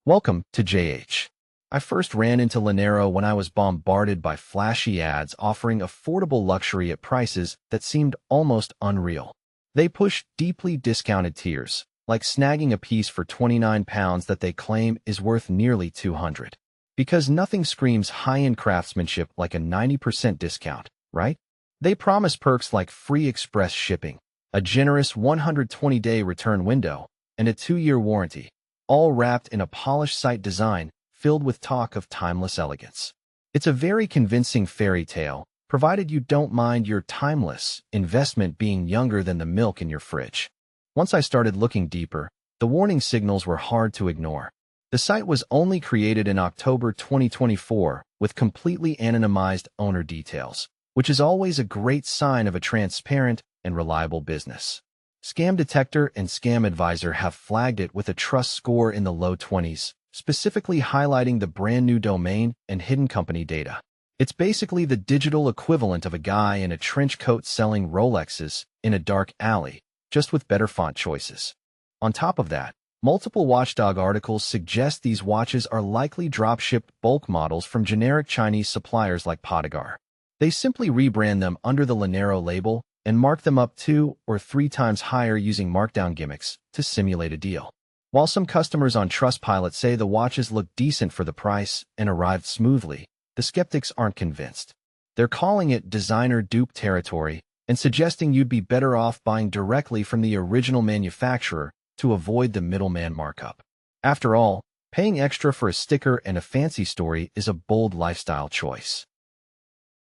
Welcome to JH. I first ran into Lunaro when I was bombarded by flashy ads offering affordable luxury at prices that seemed almost unreal. They pushed deeply discounted tiers, like snagging a piece for £29 that they claim is worth nearly 200. Because nothing screams high-end craftsmanship like a 90% discount, right? They promise perks like free express shipping, a generous 120-day return window, and a 2-year warranty, all wrapped in a polished site design filled with talk of timeless elegance. It's a very convincing fairy tale, provided you don't mind your timeless investment being younger than the milk in your fridge. Once I started looking deeper, the warning signals were hard to ignore. The site was only created in October 2024 with completely anonymized owner details, which is always a great sign of a transparent and reliable business. Scam Detector and Scam Advisor have flagged it with a trust score in the low 20s, specifically highlighting the brand new domain and hidden company data. It's basically the digital equivalent of a guy in a trench coat selling Rolexes in a dark alley, just with better font choices. On top of that, multiple watchdog articles suggest these watches are likely drop-shipped bulk models from generic Chinese suppliers like Podagar. They simply rebrand them under the Lunaro label and mark them up 2 or 3 times higher using markdown gimmicks to simulate a deal. While some customers on Trustpilot say the watches look decent for the price and arrived smoothly, the skeptics aren't convinced. They're calling it designer dupe territory and suggesting you'd be better off buying directly from the original manufacturer to avoid the middleman markup. After all, paying extra for a sticker and a fancy story is a bold lifestyle choice.